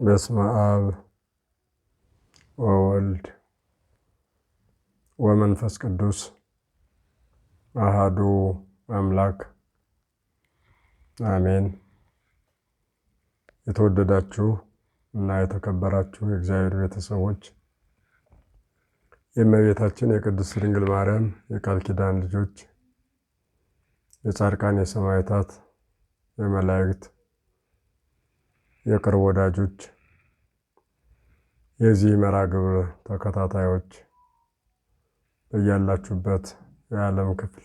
በስመ አብ ወወልድ ወመንፈስ ቅዱስ አሃዱ አምላክ አሜን። የተወደዳችሁ እና የተከበራችሁ የእግዚአብሔር ቤተሰቦች የእመቤታችን የቅድስት ድንግል ማርያም የቃል ኪዳን ልጆች የጻድቃን የሰማዕታት የመላእክት የቅርብ ወዳጆች የዚህ መርሐ ግብር ተከታታዮች በያላችሁበት የዓለም ክፍል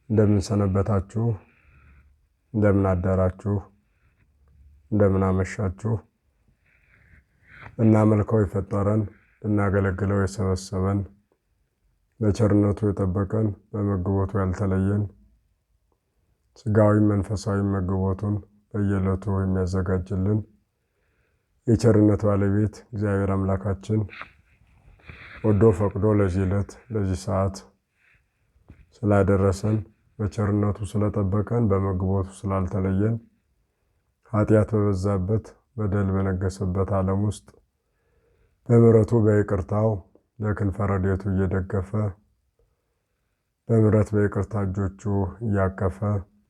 እንደምን ሰነበታችሁ? እንደምን አደራችሁ? እንደምን አመሻችሁ? እናመልከው የፈጠረን ልናገለግለው የሰበሰበን በቸርነቱ የጠበቀን በመግቦቱ ያልተለየን ሥጋዊ መንፈሳዊ መግቦቱን በየዕለቱ የሚያዘጋጅልን የቸርነት ባለቤት እግዚአብሔር አምላካችን ወዶ ፈቅዶ ለዚህ ዕለት ለዚህ ሰዓት ስላደረሰን በቸርነቱ ስለጠበቀን በመግቦቱ ስላልተለየን ኃጢአት በበዛበት በደል በነገሰበት ዓለም ውስጥ በምሕረቱ በይቅርታው በክንፈ ረድኤቱ እየደገፈ በምሕረት በይቅርታ እጆቹ እያቀፈ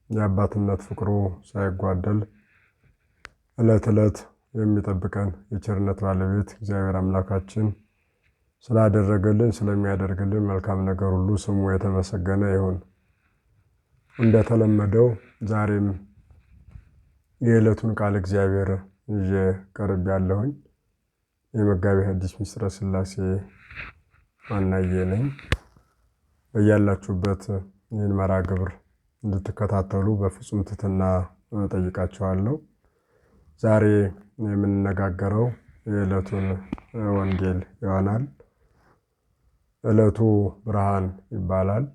የአባትነት ፍቅሩ ሳይጓደል ዕለት ዕለት የሚጠብቀን የቸርነት ባለቤት እግዚአብሔር አምላካችን ስላደረገልን ስለሚያደርግልን መልካም ነገር ሁሉ ስሙ የተመሰገነ ይሁን። እንደተለመደው ዛሬም የዕለቱን ቃል እግዚአብሔር ይዤ ቀርቤያለሁኝ። የመጋቤ ሐዲስ ምስጢረ ሥላሴ ማናዬ ነኝ። በያላችሁበት ይህን መርሐ ግብር እንድትከታተሉ በፍጹም ትሕትና እጠይቃችኋለሁ። ዛሬ የምንነጋገረው የዕለቱን ወንጌል ይሆናል። ዕለቱ ብርሃን ይባላል።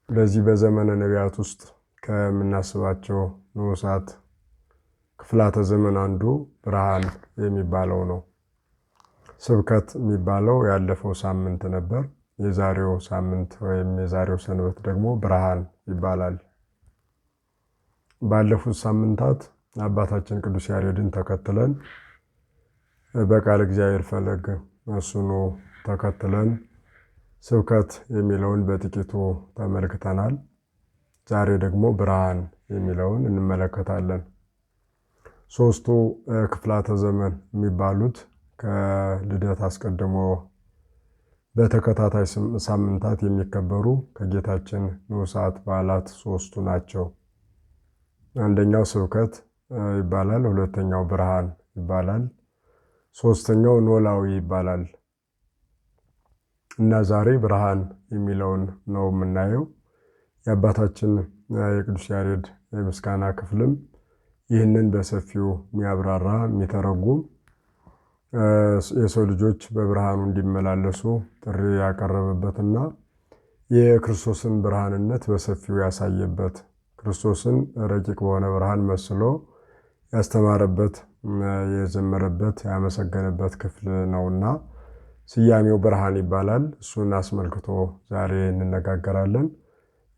በዚህ በዘመነ ነቢያት ውስጥ ከምናስባቸው ንዑሳት ክፍላተ ዘመን አንዱ ብርሃን የሚባለው ነው። ስብከት የሚባለው ያለፈው ሳምንት ነበር። የዛሬው ሳምንት ወይም የዛሬው ሰንበት ደግሞ ብርሃን ይባላል። ባለፉት ሳምንታት አባታችን ቅዱስ ያሬድን ተከትለን በቃል እግዚአብሔር ፈለግ እሱኑ ተከትለን ስብከት የሚለውን በጥቂቱ ተመልክተናል። ዛሬ ደግሞ ብርሃን የሚለውን እንመለከታለን። ሦስቱ ክፍላተ ዘመን የሚባሉት ከልደት አስቀድሞ በተከታታይ ሳምንታት የሚከበሩ ከጌታችን ንዑሳት በዓላት ሦስቱ ናቸው። አንደኛው ስብከት ይባላል። ሁለተኛው ብርሃን ይባላል። ሦስተኛው ኖላዊ ይባላል እና ዛሬ ብርሃን የሚለውን ነው የምናየው። የአባታችን የቅዱስ ያሬድ የምስጋና ክፍልም ይህንን በሰፊው የሚያብራራ የሚተረጉም የሰው ልጆች በብርሃኑ እንዲመላለሱ ጥሪ ያቀረበበትና የክርስቶስን ብርሃንነት በሰፊው ያሳየበት ክርስቶስን ረቂቅ በሆነ ብርሃን መስሎ ያስተማረበት፣ የዘመረበት፣ ያመሰገነበት ክፍል ነውና ስያሜው ብርሃን ይባላል። እሱን አስመልክቶ ዛሬ እንነጋገራለን።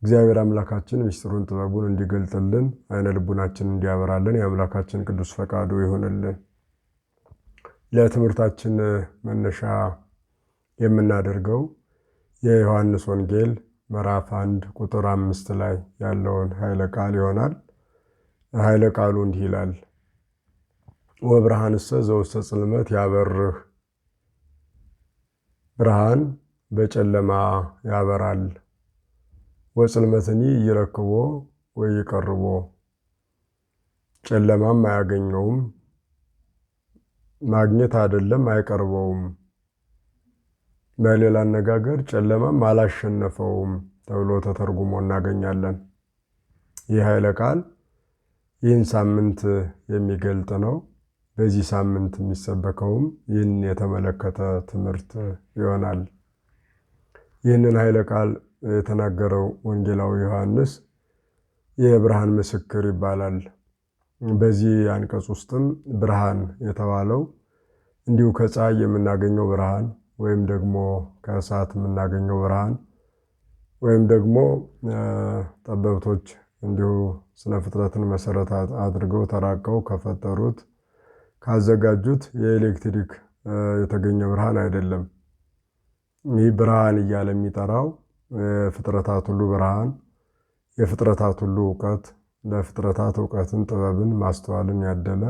እግዚአብሔር አምላካችን ምስጢሩን ጥበቡን እንዲገልጥልን አይነ ልቡናችን እንዲያበራልን የአምላካችን ቅዱስ ፈቃዱ ይሁንልን። ለትምህርታችን መነሻ የምናደርገው የዮሐንስ ወንጌል ምዕራፍ 1 ቁጥር 5 ላይ ያለውን ኃይለ ቃል ይሆናል። ኃይለ ቃሉ እንዲህ ይላል። ወብርሃንሰ ዘውስተ ጽልመት ያበርህ፣ ብርሃን በጨለማ ያበራል። ወጽልመትኒ ይረክቦ ወይቀርቦ፣ ጨለማም አያገኘውም፣ ማግኘት አይደለም አይቀርበውም። በሌላ አነጋገር ጨለማም አላሸነፈውም ተብሎ ተተርጉሞ እናገኛለን። ይህ ኃይለ ቃል ይህን ሳምንት የሚገልጥ ነው። በዚህ ሳምንት የሚሰበከውም ይህን የተመለከተ ትምህርት ይሆናል። ይህንን ኃይለ ቃል የተናገረው ወንጌላዊ ዮሐንስ የብርሃን ምስክር ይባላል። በዚህ አንቀጽ ውስጥም ብርሃን የተባለው እንዲሁ ከፀሐይ የምናገኘው ብርሃን ወይም ደግሞ ከእሳት የምናገኘው ብርሃን ወይም ደግሞ ጠበብቶች እንዲሁ ስነ ፍጥረትን መሰረት አድርገው ተራቀው ከፈጠሩት ካዘጋጁት የኤሌክትሪክ የተገኘ ብርሃን አይደለም። ይህ ብርሃን እያለ የሚጠራው የፍጥረታት ሁሉ ብርሃን፣ የፍጥረታት ሁሉ እውቀት፣ ለፍጥረታት እውቀትን፣ ጥበብን፣ ማስተዋልን ያደለ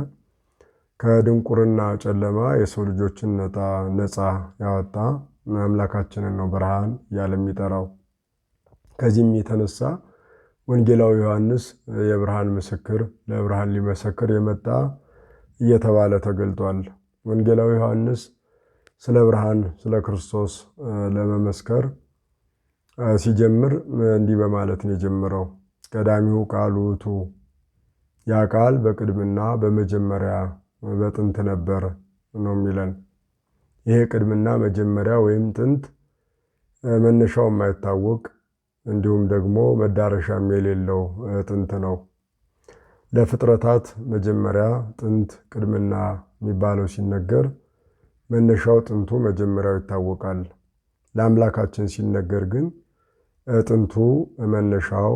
ከድንቁርና ጨለማ የሰው ልጆችን ነፃ ያወጣ አምላካችንን ነው ብርሃን እያለ የሚጠራው። ከዚህም የተነሳ ወንጌላዊ ዮሐንስ የብርሃን ምስክር፣ ለብርሃን ሊመሰክር የመጣ እየተባለ ተገልጧል። ወንጌላዊ ዮሐንስ ስለ ብርሃን ስለ ክርስቶስ ለመመስከር ሲጀምር እንዲህ በማለት ነው የጀመረው። ቀዳሚው ቃል ውእቱ፣ ያ ቃል በቅድምና በመጀመሪያ በጥንት ነበር ነው የሚለን። ይሄ ቅድምና መጀመሪያ ወይም ጥንት መነሻው የማይታወቅ እንዲሁም ደግሞ መዳረሻም የሌለው ጥንት ነው። ለፍጥረታት መጀመሪያ ጥንት ቅድምና የሚባለው ሲነገር መነሻው ጥንቱ መጀመሪያው ይታወቃል። ለአምላካችን ሲነገር ግን ጥንቱ መነሻው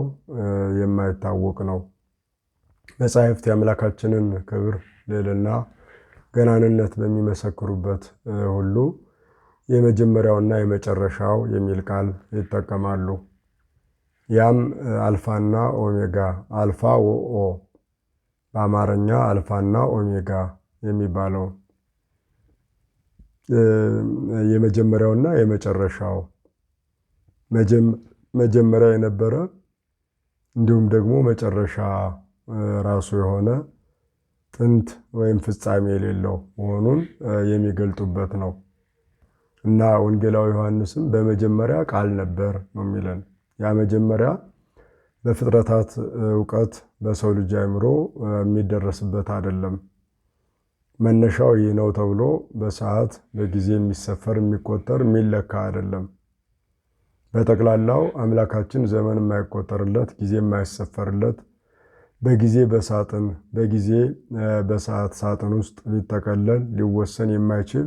የማይታወቅ ነው። መጻሕፍት የአምላካችንን ክብር ልዕልና ገናንነት በሚመሰክሩበት ሁሉ የመጀመሪያውና የመጨረሻው የሚል ቃል ይጠቀማሉ። ያም አልፋና ኦሜጋ፣ አልፋ ወኦ በአማርኛ አልፋና ኦሜጋ የሚባለው የመጀመሪያውና የመጨረሻው መጀመሪያ የነበረ እንዲሁም ደግሞ መጨረሻ ራሱ የሆነ ጥንት ወይም ፍጻሜ የሌለው መሆኑን የሚገልጡበት ነው እና ወንጌላዊ ዮሐንስም በመጀመሪያ ቃል ነበር ነው የሚለን። ያ መጀመሪያ በፍጥረታት እውቀት በሰው ልጅ አእምሮ የሚደረስበት አይደለም። መነሻው ይህ ነው ተብሎ በሰዓት በጊዜ የሚሰፈር የሚቆጠር የሚለካ አይደለም። በጠቅላላው አምላካችን ዘመን የማይቆጠርለት ጊዜ የማይሰፈርለት በጊዜ በሳጥን በጊዜ በሰዓት ሳጥን ውስጥ ሊጠቀለል ሊወሰን የማይችል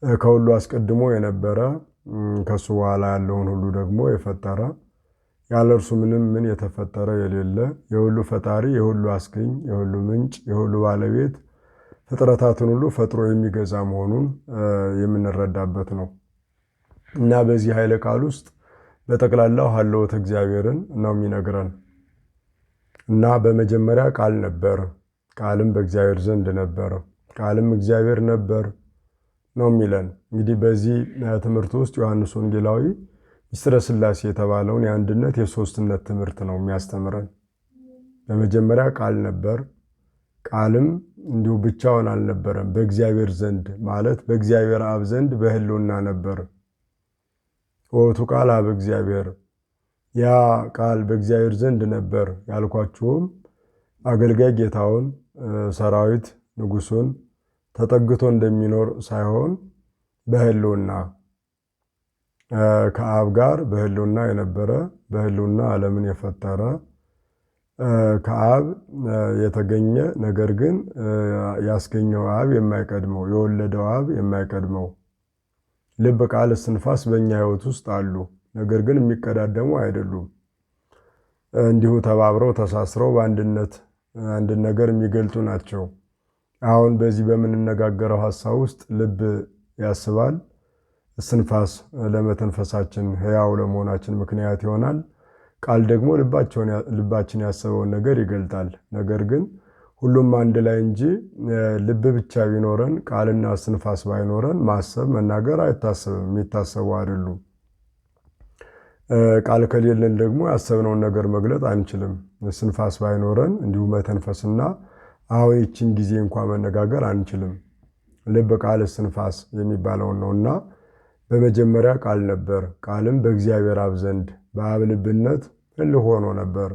ከሁሉ አስቀድሞ የነበረ ከሱ በኋላ ያለውን ሁሉ ደግሞ የፈጠረ ያለ እርሱ ምንም ምን የተፈጠረ የሌለ የሁሉ ፈጣሪ የሁሉ አስገኝ የሁሉ ምንጭ የሁሉ ባለቤት ፍጥረታትን ሁሉ ፈጥሮ የሚገዛ መሆኑን የምንረዳበት ነው እና በዚህ ኃይለ ቃል ውስጥ በጠቅላላው ሀልዎተ እግዚአብሔርን ነው የሚነግረን እና በመጀመሪያ ቃል ነበር፣ ቃልም በእግዚአብሔር ዘንድ ነበር፣ ቃልም እግዚአብሔር ነበር ነው የሚለን። እንግዲህ በዚህ ትምህርት ውስጥ ዮሐንስ ወንጌላዊ ምስጢረ ሥላሴ የተባለውን የአንድነት የሶስትነት ትምህርት ነው የሚያስተምረን። በመጀመሪያ ቃል ነበር፣ ቃልም እንዲሁ ብቻውን አልነበረም፣ በእግዚአብሔር ዘንድ ማለት በእግዚአብሔር አብ ዘንድ በሕልውና ነበር። ወቱ ቃል አብ እግዚአብሔር፣ ያ ቃል በእግዚአብሔር ዘንድ ነበር ያልኳችሁም አገልጋይ ጌታውን ሰራዊት ንጉሱን ተጠግቶ እንደሚኖር ሳይሆን በሕልውና ከአብ ጋር በሕልውና የነበረ በሕልውና ዓለምን የፈጠረ ከአብ የተገኘ ነገር ግን ያስገኘው አብ የማይቀድመው የወለደው አብ የማይቀድመው ልብ ቃል እስትንፋስ በእኛ ሕይወት ውስጥ አሉ። ነገር ግን የሚቀዳደሙ አይደሉም። እንዲሁ ተባብረው ተሳስረው በአንድነት አንድን ነገር የሚገልጡ ናቸው። አሁን በዚህ በምንነጋገረው ሐሳብ ውስጥ ልብ ያስባል። እስትንፋስ ለመተንፈሳችን ሕያው ለመሆናችን ምክንያት ይሆናል። ቃል ደግሞ ልባችን ያሰበውን ነገር ይገልጣል። ነገር ግን ሁሉም አንድ ላይ እንጂ ልብ ብቻ ቢኖረን ቃልና እስትንፋስ ባይኖረን ማሰብ መናገር አይታሰብም፣ የሚታሰቡ አይደሉም። ቃል ከሌለን ደግሞ ያሰብነውን ነገር መግለጥ አንችልም። እስትንፋስ ባይኖረን እንዲሁ መተንፈስና አሁን ይችን ጊዜ እንኳን መነጋገር አንችልም። ልብ ቃል እስትንፋስ የሚባለውን ነውና በመጀመሪያ ቃል ነበር፣ ቃልም በእግዚአብሔር አብ ዘንድ በአብ ልብነት ሕልው ሆኖ ነበር።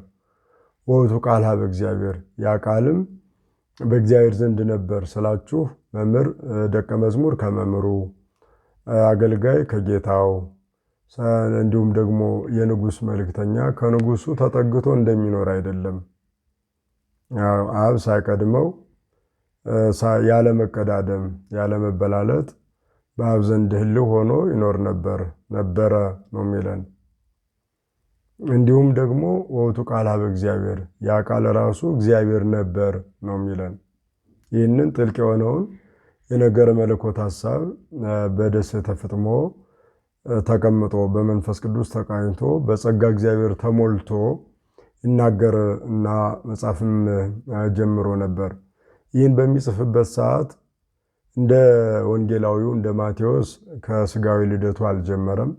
ወቱ ቃል ኀበ እግዚአብሔር፣ ያ ቃልም በእግዚአብሔር ዘንድ ነበር ስላችሁ መምህር ደቀ መዝሙር ከመምህሩ አገልጋይ ከጌታው እንዲሁም ደግሞ የንጉሥ መልእክተኛ ከንጉሱ ተጠግቶ እንደሚኖር አይደለም። አብ ሳይቀድመው ያለ መቀዳደም ያለ መበላለጥ በአብ ዘንድ ሕልው ሆኖ ይኖር ነበረ ነው የሚለን። እንዲሁም ደግሞ ወውቱ ቃል ሀበ እግዚአብሔር ያ ቃል ራሱ እግዚአብሔር ነበር ነው የሚለን። ይህንን ጥልቅ የሆነውን የነገረ መለኮት ሐሳብ በደስታ ፍጥሞ ተቀምጦ በመንፈስ ቅዱስ ተቃኝቶ በጸጋ እግዚአብሔር ተሞልቶ ይናገር እና መጻፍም ጀምሮ ነበር። ይህን በሚጽፍበት ሰዓት እንደ ወንጌላዊው እንደ ማቴዎስ ከስጋዊ ልደቱ አልጀመረም።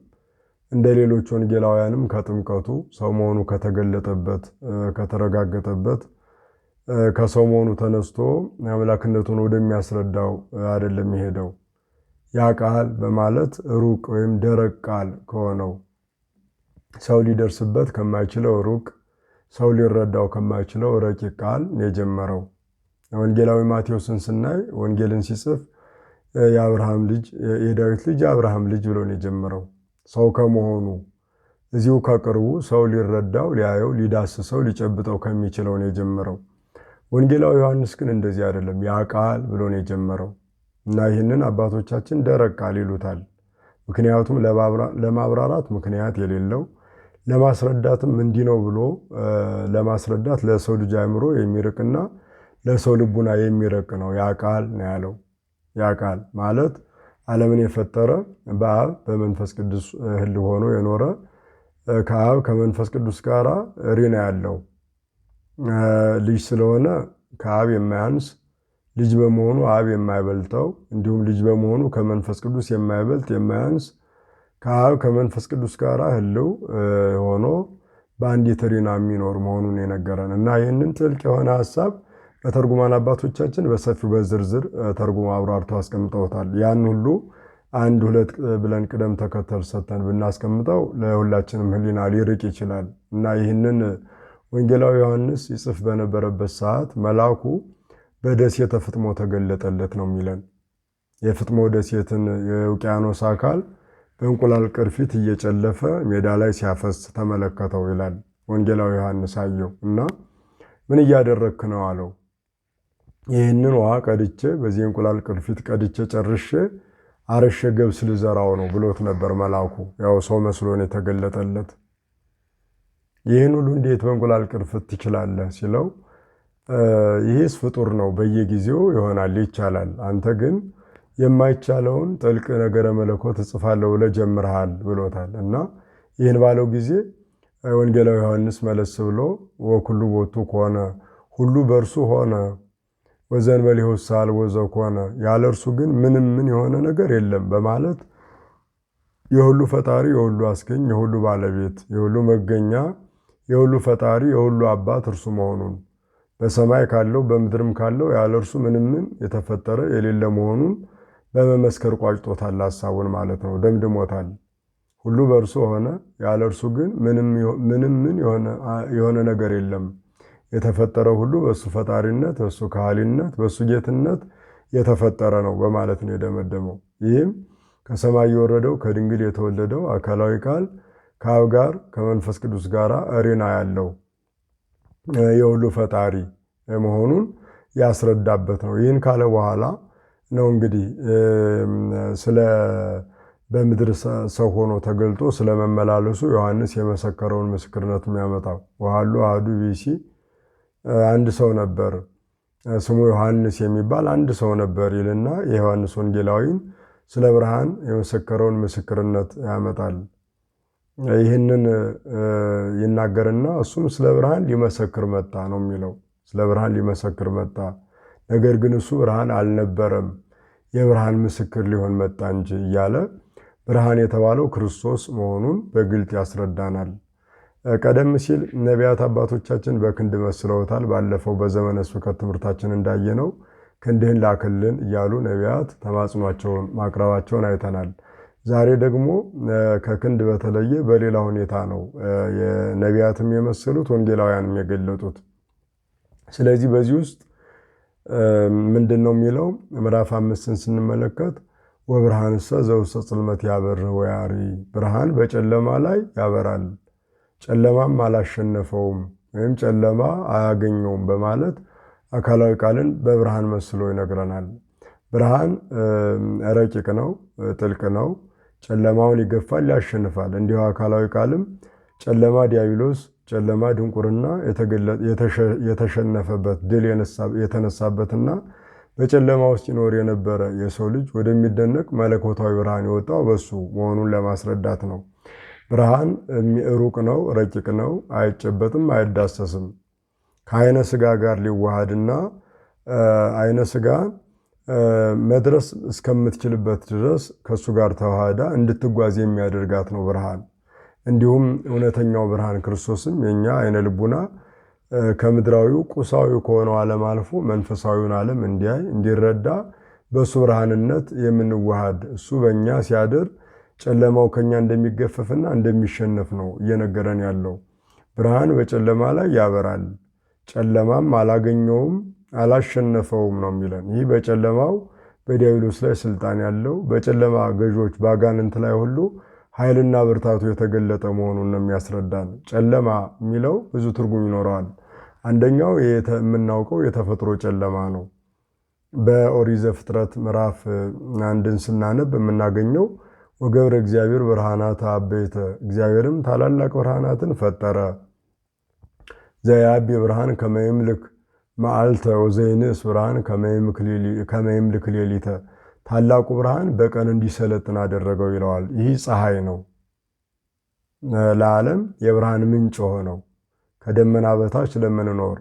እንደ ሌሎች ወንጌላውያንም ከጥምቀቱ ሰው መሆኑ ከተገለጠበት ከተረጋገጠበት ከሰው መሆኑ ተነስቶ አምላክነቱን ወደሚያስረዳው አይደለም የሄደው። ያ ቃል በማለት ሩቅ ወይም ደረቅ ቃል ከሆነው ሰው ሊደርስበት ከማይችለው ሩቅ ሰው ሊረዳው ከማይችለው ረቂቅ ቃል የጀመረው። ወንጌላዊ ማቴዎስን ስናይ ወንጌልን ሲጽፍ የአብርሃም ልጅ የዳዊት ልጅ የአብርሃም ልጅ ብሎ ነው የጀመረው። ሰው ከመሆኑ እዚሁ ከቅርቡ ሰው ሊረዳው ሊያየው ሊዳስሰው ሊጨብጠው ከሚችለው ነው የጀመረው። ወንጌላዊ ዮሐንስ ግን እንደዚህ አይደለም፣ ያ ቃል ብሎ ነው የጀመረው እና ይህንን አባቶቻችን ደረቅ ቃል ይሉታል። ምክንያቱም ለማብራራት ምክንያት የሌለው ለማስረዳትም እንዲህ ነው ብሎ ለማስረዳት ለሰው ልጅ አእምሮ የሚርቅና ለሰው ልቡና የሚረቅ ነው። ያ ቃል ነው ያለው። ያ ቃል ማለት ዓለምን የፈጠረ በአብ በመንፈስ ቅዱስ ሕልው ሆኖ የኖረ ከአብ ከመንፈስ ቅዱስ ጋር ሪና ያለው ልጅ ስለሆነ ከአብ የማያንስ ልጅ በመሆኑ አብ የማይበልጠው እንዲሁም ልጅ በመሆኑ ከመንፈስ ቅዱስ የማይበልጥ የማያንስ ከአብ ከመንፈስ ቅዱስ ጋር ሕልው ሆኖ በአንዲት ሪና የሚኖር መሆኑን የነገረን እና ይህንን ጥልቅ የሆነ ሐሳብ በተርጉማን አባቶቻችን በሰፊው በዝርዝር ተርጉሞ አብራርተው አስቀምጠውታል። ያን ሁሉ አንድ ሁለት ብለን ቅደም ተከተል ሰጥተን ብናስቀምጠው ለሁላችንም ሕሊና ሊርቅ ይችላል እና ይህንን ወንጌላዊ ዮሐንስ ይጽፍ በነበረበት ሰዓት መልአኩ በደሴተ ፍጥሞ ተገለጠለት ነው የሚለን። የፍጥሞ ደሴትን የውቅያኖስ አካል በእንቁላል ቅርፊት እየጨለፈ ሜዳ ላይ ሲያፈስ ተመለከተው ይላል። ወንጌላዊ ዮሐንስ አየው እና ምን እያደረግክ ነው አለው። ይህንን ውሃ ቀድቼ በዚህ እንቁላል ቅርፊት ቀድቼ ጨርሼ አርሼ ገብስ ልዘራው ነው ብሎት ነበር መልአኩ። ያው ሰው መስሎን የተገለጠለት። ይህን ሁሉ እንዴት በእንቁላል ቅርፊት ትችላለህ ሲለው ይህስ ፍጡር ነው፣ በየጊዜው ይሆናል ይቻላል፣ አንተ ግን የማይቻለውን ጥልቅ ነገረ መለኮት እጽፋለሁ ብለህ ጀምረሃል ብሎታል። እና ይህን ባለው ጊዜ ወንጌላዊ ዮሐንስ መለስ ብሎ ወኩሉ ቦቱ ከሆነ ሁሉ በእርሱ ሆነ ወዘእንበሌሁ ሳል ወዘኮነ ያለ እርሱ ግን ምንም ምን የሆነ ነገር የለም በማለት የሁሉ ፈጣሪ የሁሉ አስገኝ የሁሉ ባለቤት የሁሉ መገኛ የሁሉ ፈጣሪ የሁሉ አባት እርሱ መሆኑን በሰማይ ካለው በምድርም ካለው ያለ እርሱ ምንም ምን የተፈጠረ የሌለ መሆኑን በመመስከር ቋጭቶታል። ሐሳቡን ማለት ነው፣ ደምድሞታል። ሁሉ በእርሱ ሆነ ያለ እርሱ ግን ምንም ምን የሆነ ነገር የለም። የተፈጠረው ሁሉ በሱ ፈጣሪነት በሱ ካህሊነት በሱ ጌትነት የተፈጠረ ነው በማለት ነው የደመደመው። ይህም ከሰማይ የወረደው ከድንግል የተወለደው አካላዊ ቃል ከአብ ጋር ከመንፈስ ቅዱስ ጋር ሪና ያለው የሁሉ ፈጣሪ መሆኑን ያስረዳበት ነው። ይህን ካለ በኋላ ነው እንግዲህ በምድር ሰው ሆኖ ተገልጦ ስለመመላለሱ ዮሐንስ የመሰከረውን ምስክርነት የሚያመጣው። ወሃሉ አሐዱ ብእሲ አንድ ሰው ነበር ስሙ ዮሐንስ የሚባል አንድ ሰው ነበር ይልና የዮሐንስ ወንጌላዊን ስለ ብርሃን የመሰከረውን ምስክርነት ያመጣል። ይህንን ይናገርና እሱም ስለ ብርሃን ሊመሰክር መጣ ነው የሚለው። ስለ ብርሃን ሊመሰክር መጣ፣ ነገር ግን እሱ ብርሃን አልነበረም፣ የብርሃን ምስክር ሊሆን መጣ እንጂ እያለ ብርሃን የተባለው ክርስቶስ መሆኑን በግልጥ ያስረዳናል። ቀደም ሲል ነቢያት አባቶቻችን በክንድ መስለውታል። ባለፈው በዘመነ ስብከት ትምህርታችን እንዳየነው ክንድህን ላክልን እያሉ ነቢያት ተማጽኗቸውን ማቅረባቸውን አይተናል። ዛሬ ደግሞ ከክንድ በተለየ በሌላ ሁኔታ ነው ነቢያትም የመሰሉት ወንጌላውያንም የገለጡት። ስለዚህ በዚህ ውስጥ ምንድን ነው የሚለው? ምዕራፍ 5ን ስንመለከት ወብርሃንሰ ዘውስተ ጽልመት ያበርህ ወያሪ፣ ብርሃን በጨለማ ላይ ያበራል ጨለማም አላሸነፈውም ወይም ጨለማ አያገኘውም በማለት አካላዊ ቃልን በብርሃን መስሎ ይነግረናል። ብርሃን ረቂቅ ነው፣ ጥልቅ ነው፣ ጨለማውን ይገፋል፣ ያሸንፋል። እንዲሁ አካላዊ ቃልም ጨለማ ዲያብሎስ፣ ጨለማ ድንቁርና የተሸነፈበት ድል የተነሳበትና በጨለማ ውስጥ ይኖር የነበረ የሰው ልጅ ወደሚደነቅ መለኮታዊ ብርሃን የወጣው በሱ መሆኑን ለማስረዳት ነው። ብርሃን ሩቅ ነው፣ ረቂቅ ነው፣ አይጨበጥም፣ አይዳሰስም። ከአይነ ስጋ ጋር ሊዋሃድና አይነ ስጋ መድረስ እስከምትችልበት ድረስ ከሱ ጋር ተዋህዳ እንድትጓዝ የሚያደርጋት ነው ብርሃን። እንዲሁም እውነተኛው ብርሃን ክርስቶስም የኛ አይነ ልቡና ከምድራዊው ቁሳዊ ከሆነው ዓለም አልፎ መንፈሳዊውን ዓለም እንዲያይ እንዲረዳ በሱ ብርሃንነት የምንዋሃድ እሱ በእኛ ሲያድር ጨለማው ከኛ እንደሚገፈፍና እንደሚሸነፍ ነው እየነገረን ያለው። ብርሃን በጨለማ ላይ ያበራል፣ ጨለማም አላገኘውም አላሸነፈውም ነው የሚለን። ይህ በጨለማው በዲያብሎስ ላይ ስልጣን ያለው በጨለማ ገዦች በአጋንንት ላይ ሁሉ ኃይልና ብርታቱ የተገለጠ መሆኑን ነው የሚያስረዳን። ጨለማ የሚለው ብዙ ትርጉም ይኖረዋል። አንደኛው የምናውቀው የተፈጥሮ ጨለማ ነው። በኦሪት ዘፍጥረት ምዕራፍ 1 ስናነብ የምናገኘው ወገብረ እግዚአብሔር ብርሃናተ አበይተ፣ እግዚአብሔርም ታላላቅ ብርሃናትን ፈጠረ። ዘያቢ ብርሃን ከመ ይምልክ መዓልተ ወዘይንስ ብርሃን ከመ ይምልክ ሌሊተ፣ ታላቁ ብርሃን በቀን እንዲሰለጥን አደረገው ይለዋል። ይህ ፀሐይ ነው፣ ለዓለም የብርሃን ምንጭ ሆነው ከደመና በታች ለምንኖር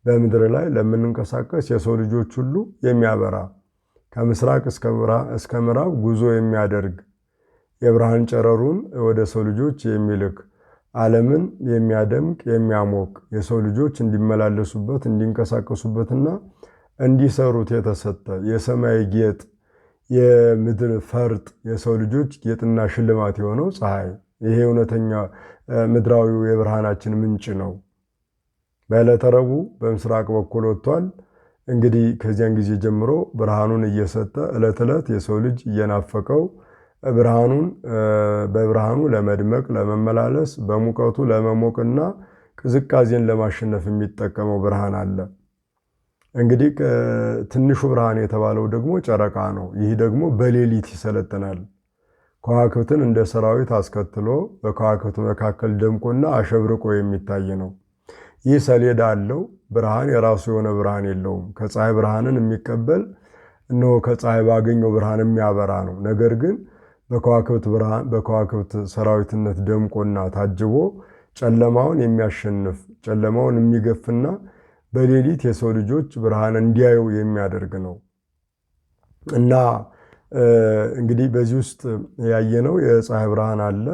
በምድር ላይ ለምንንቀሳቀስ የሰው ልጆች ሁሉ የሚያበራ ከምስራቅ እስከ ምዕራብ ጉዞ የሚያደርግ የብርሃን ጨረሩን ወደ ሰው ልጆች የሚልክ ዓለምን የሚያደምቅ የሚያሞቅ የሰው ልጆች እንዲመላለሱበት እንዲንቀሳቀሱበትና እንዲሰሩት የተሰጠ የሰማይ ጌጥ የምድር ፈርጥ የሰው ልጆች ጌጥና ሽልማት የሆነው ፀሐይ፣ ይሄ እውነተኛ ምድራዊው የብርሃናችን ምንጭ ነው። በዕለተ ረቡዕ በምስራቅ በኩል ወጥቷል። እንግዲህ ከዚያን ጊዜ ጀምሮ ብርሃኑን እየሰጠ ዕለት ዕለት የሰው ልጅ እየናፈቀው በብርሃኑ ለመድመቅ ለመመላለስ በሙቀቱ ለመሞቅና ቅዝቃዜን ለማሸነፍ የሚጠቀመው ብርሃን አለ። እንግዲህ ትንሹ ብርሃን የተባለው ደግሞ ጨረቃ ነው። ይህ ደግሞ በሌሊት ይሰለጥናል። ከዋክብትን እንደ ሰራዊት አስከትሎ በከዋክብት መካከል ደምቆና አሸብርቆ የሚታይ ነው። ይህ ሰሌዳ አለው። ብርሃን የራሱ የሆነ ብርሃን የለውም። ከፀሐይ ብርሃንን የሚቀበል እነሆ ከፀሐይ ባገኘው ብርሃን የሚያበራ ነው። ነገር ግን በከዋክብት ሰራዊትነት ደምቆና ታጅቦ ጨለማውን የሚያሸንፍ ጨለማውን የሚገፍና በሌሊት የሰው ልጆች ብርሃን እንዲያዩ የሚያደርግ ነው እና እንግዲህ በዚህ ውስጥ ያየነው የፀሐይ ብርሃን አለ፣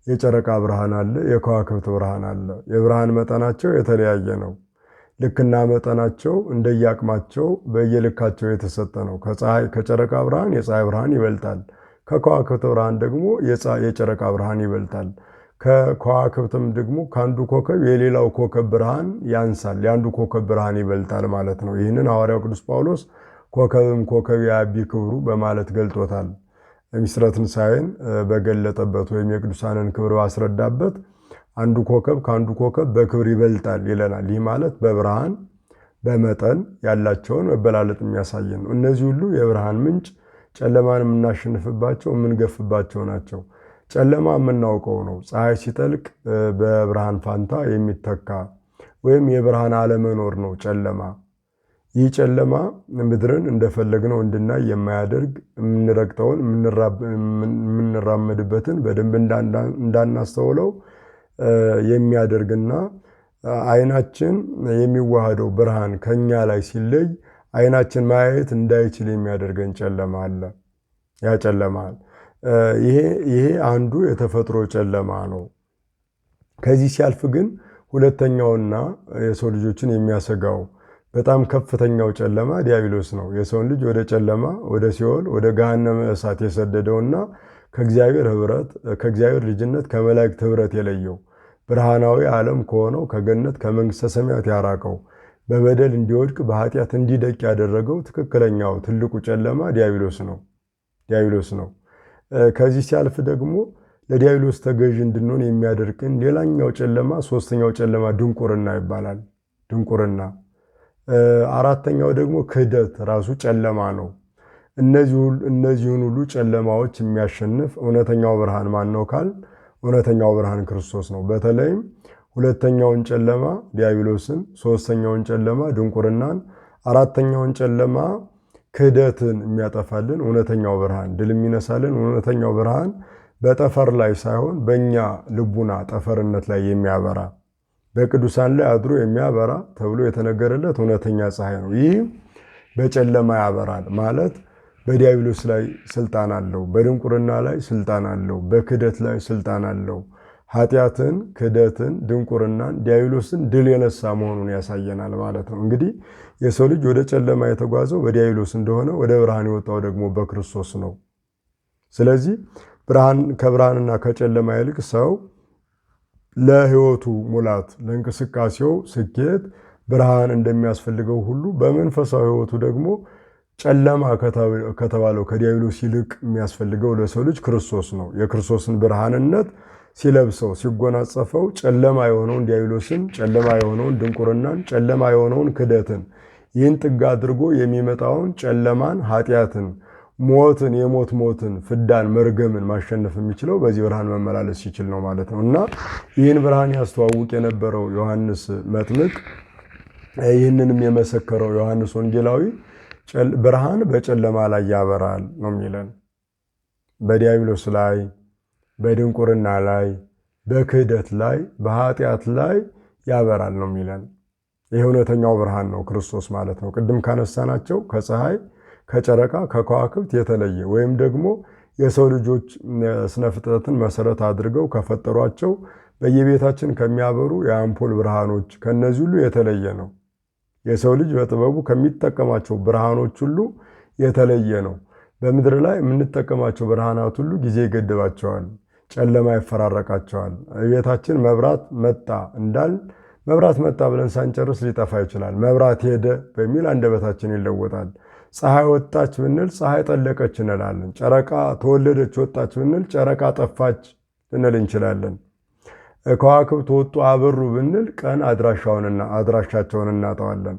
የጨረቃ ብርሃን አለ፣ የከዋክብት ብርሃን አለ። የብርሃን መጠናቸው የተለያየ ነው። ልክና መጠናቸው እንደየአቅማቸው በየልካቸው የተሰጠ ነው። ከጨረቃ ብርሃን የፀሐይ ብርሃን ይበልጣል። ከከዋክብት ብርሃን ደግሞ የጨረቃ ብርሃን ይበልጣል። ከከዋክብትም ደግሞ ከአንዱ ኮከብ የሌላው ኮከብ ብርሃን ያንሳል፣ የአንዱ ኮከብ ብርሃን ይበልጣል ማለት ነው። ይህንን ሐዋርያው ቅዱስ ጳውሎስ ኮከብም ኮከብ የአቢ ክብሩ በማለት ገልጦታል። ምስጢረ ትንሣኤን በገለጠበት ወይም የቅዱሳንን ክብር ባስረዳበት አንዱ ኮከብ ከአንዱ ኮከብ በክብር ይበልጣል ይለናል። ይህ ማለት በብርሃን በመጠን ያላቸውን መበላለጥ የሚያሳይ ነው። እነዚህ ሁሉ የብርሃን ምንጭ ጨለማን የምናሸንፍባቸው የምንገፍባቸው ናቸው። ጨለማ የምናውቀው ነው። ፀሐይ ሲጠልቅ በብርሃን ፋንታ የሚተካ ወይም የብርሃን አለመኖር ነው ጨለማ። ይህ ጨለማ ምድርን እንደፈለግነው እንድናይ የማያደርግ የምንረግጠውን የምንራመድበትን በደንብ እንዳናስተውለው የሚያደርግና አይናችን የሚዋሃደው ብርሃን ከኛ ላይ ሲለይ አይናችን ማየት እንዳይችል የሚያደርገን ጨለማ አለ። ያ ጨለማ ይሄ አንዱ የተፈጥሮ ጨለማ ነው። ከዚህ ሲያልፍ ግን ሁለተኛውና የሰው ልጆችን የሚያሰጋው በጣም ከፍተኛው ጨለማ ዲያብሎስ ነው። የሰውን ልጅ ወደ ጨለማ ወደ ሲኦል ወደ ገሃነመ እሳት የሰደደውና ከእግዚአብሔር ልጅነት ከመላእክት ህብረት የለየው ብርሃናዊ ዓለም ከሆነው ከገነት ከመንግሥተ ሰማያት ያራቀው በበደል እንዲወድቅ በኃጢአት እንዲደቅ ያደረገው ትክክለኛው ትልቁ ጨለማ ዲያብሎስ ነው። ከዚህ ሲያልፍ ደግሞ ለዲያብሎስ ተገዥ እንድንሆን የሚያደርግን ሌላኛው ጨለማ ሶስተኛው ጨለማ ድንቁርና ይባላል። ድንቁርና አራተኛው ደግሞ ክህደት ራሱ ጨለማ ነው። እነዚህን ሁሉ ጨለማዎች የሚያሸንፍ እውነተኛው ብርሃን ማን ነው ካል እውነተኛው ብርሃን ክርስቶስ ነው። በተለይም ሁለተኛውን ጨለማ ዲያብሎስን፣ ሶስተኛውን ጨለማ ድንቁርናን፣ አራተኛውን ጨለማ ክህደትን የሚያጠፋልን እውነተኛው ብርሃን፣ ድል የሚነሳልን እውነተኛው ብርሃን በጠፈር ላይ ሳይሆን በእኛ ልቡና ጠፈርነት ላይ የሚያበራ በቅዱሳን ላይ አድሮ የሚያበራ ተብሎ የተነገረለት እውነተኛ ፀሐይ ነው። ይህ በጨለማ ያበራል ማለት በዲያብሎስ ላይ ስልጣን አለው፣ በድንቁርና ላይ ስልጣን አለው፣ በክህደት ላይ ስልጣን አለው። ኃጢአትን፣ ክህደትን፣ ድንቁርናን፣ ዲያብሎስን ድል የነሳ መሆኑን ያሳየናል ማለት ነው። እንግዲህ የሰው ልጅ ወደ ጨለማ የተጓዘው በዲያብሎስ እንደሆነ ወደ ብርሃን የወጣው ደግሞ በክርስቶስ ነው። ስለዚህ ከብርሃንና ከጨለማ ይልቅ ሰው ለሕይወቱ ሙላት፣ ለእንቅስቃሴው ስኬት ብርሃን እንደሚያስፈልገው ሁሉ በመንፈሳዊ ሕይወቱ ደግሞ ጨለማ ከተባለው ከዲያብሎስ ይልቅ የሚያስፈልገው ለሰው ልጅ ክርስቶስ ነው። የክርስቶስን ብርሃንነት ሲለብሰው ሲጎናጸፈው ጨለማ የሆነውን ዲያብሎስን፣ ጨለማ የሆነውን ድንቁርናን፣ ጨለማ የሆነውን ክህደትን ይህን ጥግ አድርጎ የሚመጣውን ጨለማን፣ ኃጢአትን፣ ሞትን፣ የሞት ሞትን፣ ፍዳን፣ መርገምን ማሸነፍ የሚችለው በዚህ ብርሃን መመላለስ ሲችል ነው ማለት ነው። እና ይህን ብርሃን ያስተዋውቅ የነበረው ዮሐንስ መጥምቅ ይህንንም የመሰከረው ዮሐንስ ወንጌላዊ ብርሃን በጨለማ ላይ ያበራል ነው የሚለን። በዲያብሎስ ላይ፣ በድንቁርና ላይ፣ በክህደት ላይ፣ በኃጢአት ላይ ያበራል ነው የሚለን። ይህ እውነተኛው ብርሃን ነው ክርስቶስ ማለት ነው። ቅድም ካነሳናቸው ከፀሐይ፣ ከጨረቃ፣ ከከዋክብት የተለየ ወይም ደግሞ የሰው ልጆች ስነ ፍጥረትን መሰረት አድርገው ከፈጠሯቸው በየቤታችን ከሚያበሩ የአምፖል ብርሃኖች ከነዚህ ሁሉ የተለየ ነው። የሰው ልጅ በጥበቡ ከሚጠቀማቸው ብርሃኖች ሁሉ የተለየ ነው። በምድር ላይ የምንጠቀማቸው ብርሃናት ሁሉ ጊዜ ይገድባቸዋል፣ ጨለማ ይፈራረቃቸዋል። ቤታችን መብራት መጣ እንዳል መብራት መጣ ብለን ሳንጨርስ ሊጠፋ ይችላል። መብራት ሄደ በሚል አንደበታችን ይለወጣል። ፀሐይ ወጣች ብንል ፀሐይ ጠለቀች እንላለን። ጨረቃ ተወለደች ወጣች ብንል ጨረቃ ጠፋች ልንል እንችላለን። ከዋክብት ወጡ አበሩ ብንል ቀን አድራሻቸውን እናጠዋለን።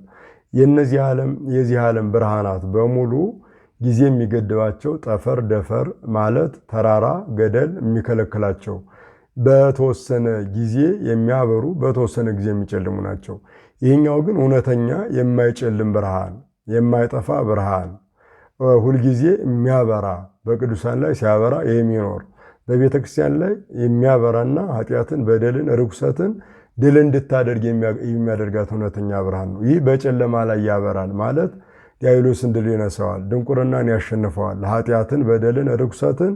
የዚህ ዓለም ብርሃናት በሙሉ ጊዜ የሚገድባቸው ጠፈር ደፈር ማለት ተራራ ገደል የሚከለክላቸው በተወሰነ ጊዜ የሚያበሩ በተወሰነ ጊዜ የሚጨልሙ ናቸው። ይህኛው ግን እውነተኛ የማይጨልም ብርሃን፣ የማይጠፋ ብርሃን፣ ሁልጊዜ የሚያበራ በቅዱሳን ላይ ሲያበራ የሚኖር በቤተ ክርስቲያን ላይ የሚያበራና ኃጢአትን፣ በደልን፣ ርኩሰትን ድል እንድታደርግ የሚያደርጋት እውነተኛ ብርሃን ነው። ይህ በጨለማ ላይ ያበራል ማለት ዲያብሎስን ድል ይነሳዋል፣ ድንቁርናን ያሸንፈዋል፣ ኃጢአትን፣ በደልን፣ ርኩሰትን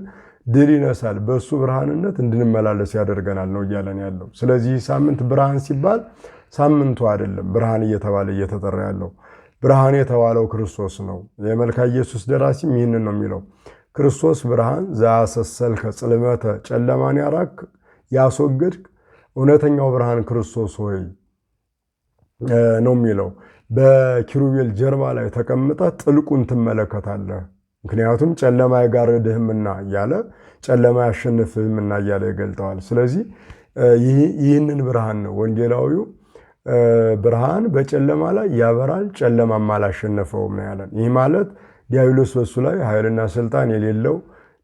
ድል ይነሳል። በእሱ ብርሃንነት እንድንመላለስ ያደርገናል ነው እያለን ያለው። ስለዚህ ሳምንት ብርሃን ሲባል ሳምንቱ አይደለም ብርሃን እየተባለ እየተጠራ ያለው። ብርሃን የተባለው ክርስቶስ ነው። የመልካ ኢየሱስ ደራሲም ይህንን ነው የሚለው። ክርስቶስ ብርሃን ዘአሰሰልከ ጽልመተ፣ ጨለማን ያራክ ያስወገድክ እውነተኛው ብርሃን ክርስቶስ ሆይ ነው የሚለው። በኪሩቤል ጀርባ ላይ ተቀምጠ ጥልቁን ትመለከታለህ፣ ምክንያቱም ጨለማ አይጋርድህምና እያለ ጨለማ ያሸንፍህምና እያለ ይገልጠዋል። ስለዚህ ይህንን ብርሃን ነው ወንጌላዊው ብርሃን በጨለማ ላይ ያበራል ጨለማም አላሸነፈውም ነው ያለን። ይህ ማለት ዲያብሎስ በሱ ላይ ኃይልና ስልጣን የሌለው፣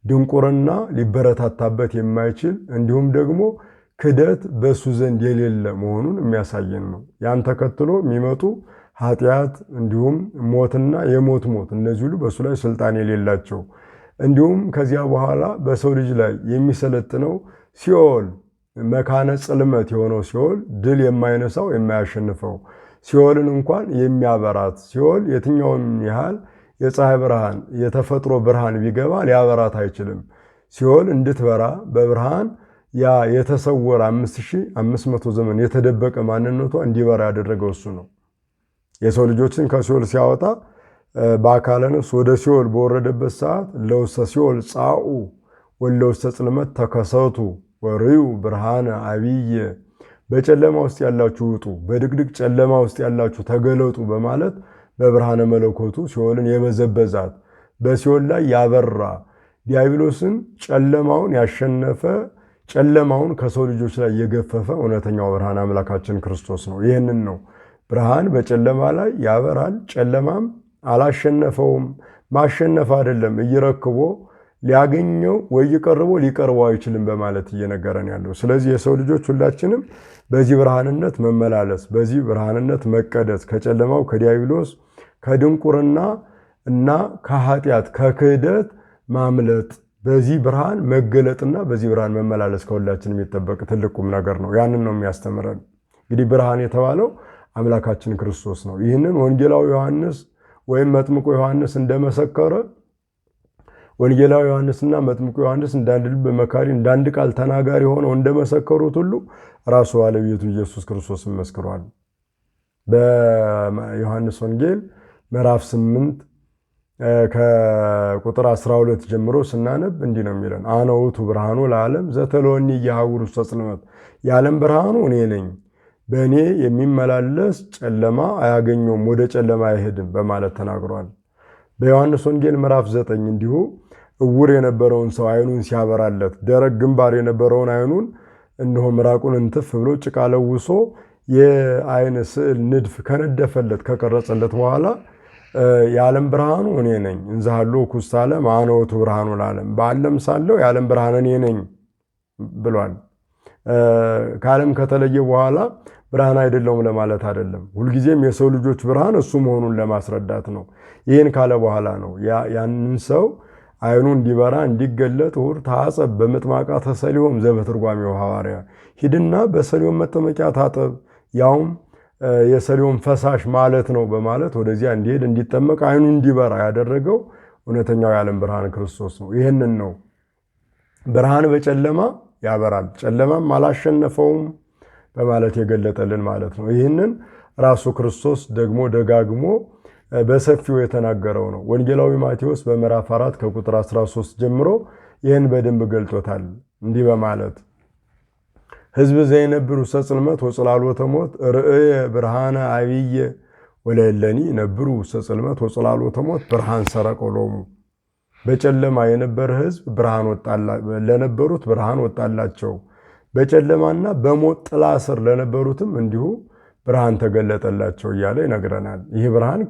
ድንቁርና ሊበረታታበት የማይችል እንዲሁም ደግሞ ክህደት በሱ ዘንድ የሌለ መሆኑን የሚያሳየን ነው። ያን ተከትሎ የሚመጡ ኃጢአት እንዲሁም ሞትና የሞት ሞት እነዚህ ሁሉ በሱ ላይ ስልጣን የሌላቸው እንዲሁም ከዚያ በኋላ በሰው ልጅ ላይ የሚሰለጥነው ሲኦል መካነ ጽልመት የሆነው ሲኦል ድል የማይነሳው የማያሸንፈው ሲኦልን እንኳን የሚያበራት ሲኦል የትኛውም ያህል የፀሐይ ብርሃን የተፈጥሮ ብርሃን ቢገባ ሊያበራት አይችልም። ሲኦል እንድትበራ በብርሃን ያ የተሰወረ 5500 ዘመን የተደበቀ ማንነቷ እንዲበራ ያደረገው እሱ ነው። የሰው ልጆችን ከሲኦል ሲያወጣ በአካለ ነፍስ ወደ ሲኦል በወረደበት ሰዓት ለውስተ ሲኦል ጻኡ ወለውስተ ጽልመት ተከሰቱ ወርዩ ብርሃነ አብየ፣ በጨለማ ውስጥ ያላችሁ ውጡ፣ በድቅድቅ ጨለማ ውስጥ ያላችሁ ተገለጡ በማለት በብርሃነ መለኮቱ ሲኦልን የበዘበዛት በሲኦል ላይ ያበራ ዲያብሎስን ጨለማውን ያሸነፈ ጨለማውን ከሰው ልጆች ላይ የገፈፈ እውነተኛው ብርሃን አምላካችን ክርስቶስ ነው። ይህንን ነው ብርሃን በጨለማ ላይ ያበራል ጨለማም አላሸነፈውም። ማሸነፍ አይደለም እየረክቦ ሊያገኘው ወይ ይቀርበው ሊቀርበው አይችልም በማለት እየነገረን ያለው። ስለዚህ የሰው ልጆች ሁላችንም በዚህ ብርሃንነት መመላለስ፣ በዚህ ብርሃንነት መቀደስ፣ ከጨለማው ከዲያብሎስ ከድንቁርና እና ከኃጢአት ከክህደት ማምለጥ፣ በዚህ ብርሃን መገለጥና በዚህ ብርሃን መመላለስ ከሁላችን የሚጠበቅ ትልቁም ነገር ነው። ያንን ነው የሚያስተምረን። እንግዲህ ብርሃን የተባለው አምላካችን ክርስቶስ ነው። ይህንን ወንጌላዊ ዮሐንስ ወይም መጥምቁ ዮሐንስ እንደመሰከረ ወንጌላዊ ዮሐንስና መጥምቁ ዮሐንስ እንዳንድ ልብ መካሪ እንዳንድ ቃል ተናጋሪ ሆነው እንደመሰከሩት ሁሉ ራሱ ባለቤቱ ኢየሱስ ክርስቶስ መስክሯል። በዮሐንስ ወንጌል ምዕራፍ 8 ከቁጥር 12 ጀምሮ ስናነብ እንዲህ ነው የሚለን፣ አነ ውእቱ ብርሃኑ ለዓለም ዘተሎኒ እየሐውር ውስተ ጽልመት፣ የዓለም ብርሃኑ እኔ ነኝ፣ በእኔ የሚመላለስ ጨለማ አያገኘውም፣ ወደ ጨለማ አይሄድም በማለት ተናግሯል። በዮሐንስ ወንጌል ምዕራፍ 9 እንዲሁ እውር የነበረውን ሰው አይኑን ሲያበራለት፣ ደረቅ ግንባር የነበረውን አይኑን እነሆ ምራቁን እንትፍ ብሎ ጭቃ ለውሶ የአይን ስዕል ንድፍ ከነደፈለት ከቀረጸለት በኋላ የዓለም ብርሃኑ እኔ ነኝ እንዘ ሀሎኩ ውስተ ዓለም አነ ውእቱ ብርሃኑ ለዓለም፣ በዓለም ሳለሁ የዓለም ብርሃን እኔ ነኝ ብሏል። ከዓለም ከተለየ በኋላ ብርሃን አይደለውም ለማለት አይደለም። ሁልጊዜም የሰው ልጆች ብርሃን እሱ መሆኑን ለማስረዳት ነው። ይህን ካለ በኋላ ነው ያንን ሰው አይኑ እንዲበራ እንዲገለጥ ውር ታጸብ በምጥማቃተ ሰሊሆም ዘበትርጓሜው ሐዋርያ፣ ሂድና በሰሊሆም መጠመቂያ ታጠብ፣ ያውም የሰሊሆም ፈሳሽ ማለት ነው በማለት ወደዚያ እንዲሄድ እንዲጠመቅ አይኑ እንዲበራ ያደረገው እውነተኛው የዓለም ብርሃን ክርስቶስ ነው። ይህንን ነው ብርሃን በጨለማ ያበራል፣ ጨለማም አላሸነፈውም በማለት የገለጠልን ማለት ነው። ይህንን ራሱ ክርስቶስ ደግሞ ደጋግሞ በሰፊው የተናገረው ነው። ወንጌላዊ ማቴዎስ በምዕራፍ 4 ከቁጥር 13 ጀምሮ ይህን በደንብ ገልጦታል። እንዲህ በማለት ሕዝብ ዘይነብር ውስተ ጽልመት ወጽላሎተ ሞት ርእየ ብርሃነ አብየ ወለእለኒ ነብሩ ውስተ ጽልመት ወጽላሎተ ሞት ብርሃን ሰረቀ ሎሙ። በጨለማ የነበረ ሕዝብ ለነበሩት ብርሃን ወጣላቸው፣ በጨለማና በሞት ጥላ ስር ለነበሩትም እንዲሁ ብርሃን ተገለጠላቸው እያለ ይነግረናል። ይህ ብርሃን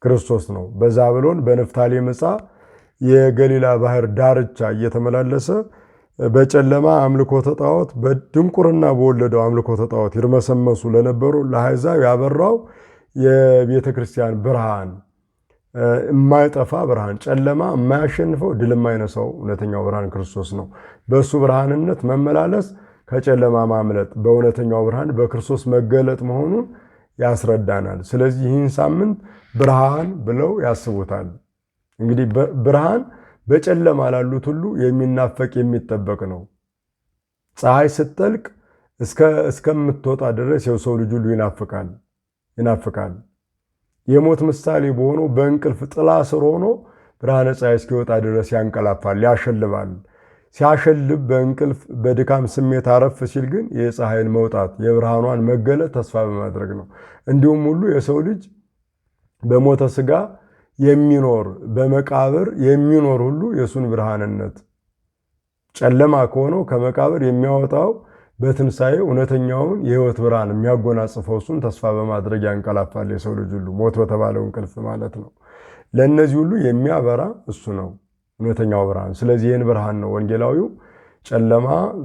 ክርስቶስ ነው። በዛብሎን በንፍታሌም ዕፃ የገሊላ ባህር ዳርቻ እየተመላለሰ በጨለማ አምልኮተ ጣዖት በድንቁርና በወለደው አምልኮተ ጣዖት ይርመሰመሱ ለነበሩ ለአሕዛብ ያበራው የቤተ ክርስቲያን ብርሃን፣ የማይጠፋ ብርሃን፣ ጨለማ የማያሸንፈው ድል የማይነሳው እውነተኛው ብርሃን ክርስቶስ ነው። በእሱ ብርሃንነት መመላለስ ከጨለማ ማምለጥ በእውነተኛው ብርሃን በክርስቶስ መገለጥ መሆኑን ያስረዳናል። ስለዚህ ይህን ሳምንት ብርሃን ብለው ያስቡታል። እንግዲህ ብርሃን በጨለማ ላሉት ሁሉ የሚናፈቅ የሚጠበቅ ነው። ፀሐይ ስትጠልቅ እስከምትወጣ ድረስ የሰው ልጅ ሁሉ ይናፍቃል። የሞት ምሳሌ በሆነው በእንቅልፍ ጥላ ስር ሆኖ ብርሃነ ፀሐይ እስኪወጣ ድረስ ያንቀላፋል፣ ያሸልባል። ሲያሸልብ በእንቅልፍ በድካም ስሜት አረፍ ሲል ግን የፀሐይን መውጣት የብርሃኗን መገለጥ ተስፋ በማድረግ ነው። እንዲሁም ሁሉ የሰው ልጅ በሞተ ሥጋ የሚኖር በመቃብር የሚኖር ሁሉ የሱን ብርሃንነት ጨለማ ከሆነው ከመቃብር የሚያወጣው በትንሣኤ እውነተኛውን የሕይወት ብርሃን የሚያጎናጽፈው እሱን ተስፋ በማድረግ ያንቀላፋል የሰው ልጅ ሁሉ፣ ሞት በተባለው እንቅልፍ ማለት ነው። ለእነዚህ ሁሉ የሚያበራ እሱ ነው እውነተኛው ብርሃን። ስለዚህ ይህን ብርሃን ነው ወንጌላዊው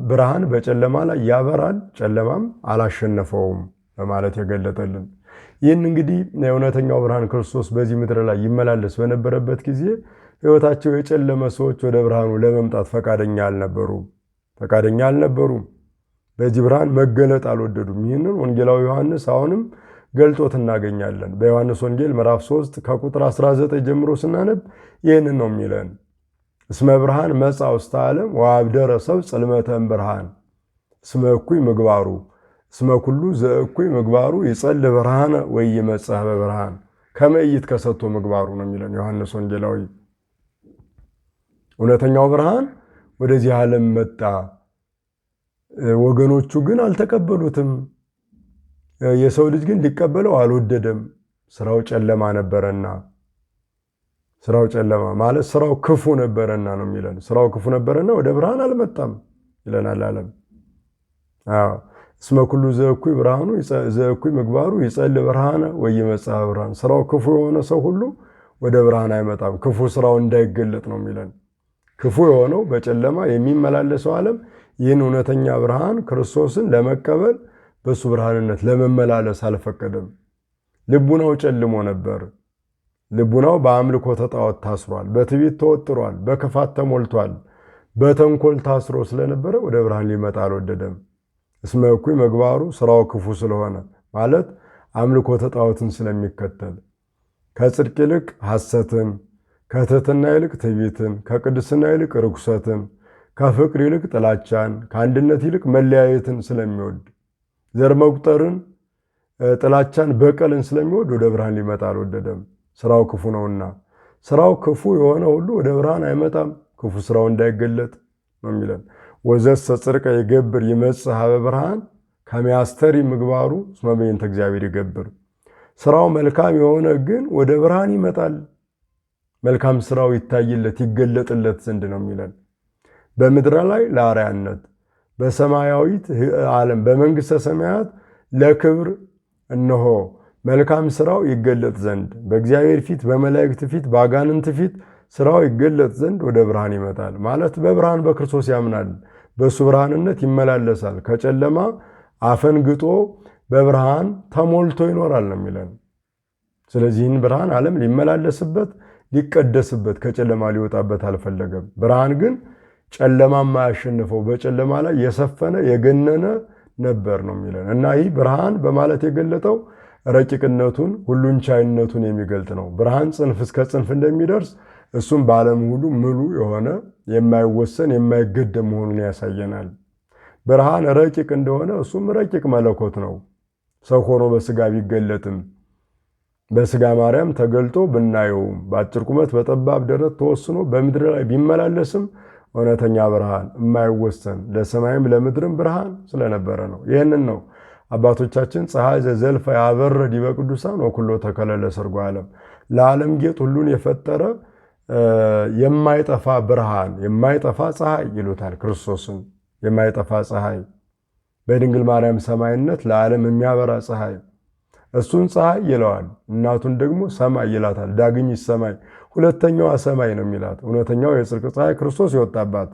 ብርሃን በጨለማ ላይ ያበራል፣ ጨለማም አላሸነፈውም በማለት የገለጠልን። ይህን እንግዲህ የእውነተኛው ብርሃን ክርስቶስ በዚህ ምድር ላይ ይመላለስ በነበረበት ጊዜ ሕይወታቸው የጨለመ ሰዎች ወደ ብርሃኑ ለመምጣት ፈቃደኛ አልነበሩም። በዚህ ብርሃን መገለጥ አልወደዱም። ይህንን ወንጌላዊ ዮሐንስ አሁንም ገልጦት እናገኛለን። በዮሐንስ ወንጌል ምዕራፍ 3 ከቁጥር 19 ጀምሮ ስናነብ ይህንን ነው የሚለን፣ እስመ ብርሃን መጻ ውስተ ዓለም ወአብደረ ሰብእ ጽልመተ እምብርሃን እስመ እኩይ ምግባሩ እስመ ኩሉ ዘእኩይ ምግባሩ ይጸልእ ብርሃነ ወኢይመጽእ በብርሃን ከመ ኢይትከሰቶ ምግባሩ ነው የሚለን ዮሐንስ ወንጌላዊ። እውነተኛው ብርሃን ወደዚህ ዓለም መጣ፣ ወገኖቹ ግን አልተቀበሉትም። የሰው ልጅ ግን ሊቀበለው አልወደደም። ስራው ጨለማ ነበረና፣ ስራው ጨለማ ማለት ስራው ክፉ ነበረና ነው የሚለን። ስራው ክፉ ነበረና ወደ ብርሃን አልመጣም ይለናል ዓለም። እስመ ኩሉ ዘእኩይ ብርሃኑ ዘእኩይ ምግባሩ ይጸልእ ብርሃነ ወኢይመጽእ በብርሃን። ስራው ክፉ የሆነ ሰው ሁሉ ወደ ብርሃን አይመጣም፣ ክፉ ስራው እንዳይገለጥ ነው የሚለን። ክፉ የሆነው በጨለማ የሚመላለሰው ዓለም ይህን እውነተኛ ብርሃን ክርስቶስን ለመቀበል በሱ ብርሃንነት ለመመላለስ አልፈቀደም። ልቡናው ጨልሞ ነበር። ልቡናው በአምልኮተ ጣዖት ታስሯል፣ በትዕቢት ተወጥሯል፣ በክፋት ተሞልቷል፣ በተንኮል ታስሮ ስለነበረ ወደ ብርሃን ሊመጣ አልወደደም። እስመ እኩይ ምግባሩ ስራው ክፉ ስለሆነ ማለት አምልኮተ ጣዖትን ስለሚከተል ከጽድቅ ይልቅ ሐሰትን፣ ከትሕትና ይልቅ ትዕቢትን፣ ከቅድስና ይልቅ ርኩሰትን፣ ከፍቅር ይልቅ ጥላቻን፣ ከአንድነት ይልቅ መለያየትን ስለሚወድ ዘር መቁጠርን፣ ጥላቻን፣ በቀልን ስለሚወድ ወደ ብርሃን ሊመጣ አልወደደም። ስራው ክፉ ነውና። ስራው ክፉ የሆነ ሁሉ ወደ ብርሃን አይመጣም፣ ክፉ ስራው እንዳይገለጥ ነው የሚለን። ወዘሰ ጽድቀ ይገብር ይመጽእ ሀበ ብርሃን ከመያስተሪ ምግባሩ እስመ በእንተ እግዚአብሔር ይገብር። ስራው መልካም የሆነ ግን ወደ ብርሃን ይመጣል፣ መልካም ስራው ይታይለት ይገለጥለት ዘንድ ነው የሚለን። በምድር ላይ ለአርአያነት፣ በሰማያዊት ዓለም በመንግሥተ ሰማያት ለክብር እነሆ መልካም ስራው ይገለጥ ዘንድ በእግዚአብሔር ፊት በመላእክት ፊት በአጋንንት ፊት ስራው ይገለጥ ዘንድ ወደ ብርሃን ይመጣል ማለት በብርሃን በክርስቶስ ያምናል፣ በሱ ብርሃንነት ይመላለሳል፣ ከጨለማ አፈንግጦ በብርሃን ተሞልቶ ይኖራል ነው የሚለን። ስለዚህን ብርሃን ዓለም ሊመላለስበት ሊቀደስበት ከጨለማ ሊወጣበት አልፈለገም። ብርሃን ግን ጨለማ የማያሸንፈው በጨለማ ላይ የሰፈነ የገነነ ነበር ነው የሚለን እና ይህ ብርሃን በማለት የገለጠው ረቂቅነቱን ሁሉን ቻይነቱን የሚገልጥ ነው። ብርሃን ጽንፍ እስከ ጽንፍ እንደሚደርስ እሱም በዓለም ሁሉ ምሉ የሆነ የማይወሰን የማይገደብ መሆኑን ያሳየናል። ብርሃን ረቂቅ እንደሆነ እሱም ረቂቅ መለኮት ነው። ሰው ሆኖ በስጋ ቢገለጥም በስጋ ማርያም ተገልጦ ብናየውም በአጭር ቁመት በጠባብ ደረት ተወስኖ በምድር ላይ ቢመላለስም እውነተኛ ብርሃን የማይወሰን ለሰማይም ለምድርም ብርሃን ስለነበረ ነው። ይህንን ነው አባቶቻችን ፀሐይ ዘዘልፈ ያበረ ዲበ ቅዱሳን ወኩሎ ተከለለ ሰርጎ ዓለም፣ ለዓለም ጌጥ ሁሉን የፈጠረ የማይጠፋ ብርሃን የማይጠፋ ፀሐይ ይሉታል። ክርስቶስን የማይጠፋ ፀሐይ በድንግል ማርያም ሰማይነት ለዓለም የሚያበራ ፀሐይ እሱን ፀሐይ ይለዋል። እናቱን ደግሞ ሰማይ ይላታል። ዳግሚት ሰማይ ሁለተኛዋ ሰማይ ነው የሚላት። እውነተኛው የጽድቅ ፀሐይ ክርስቶስ የወጣባት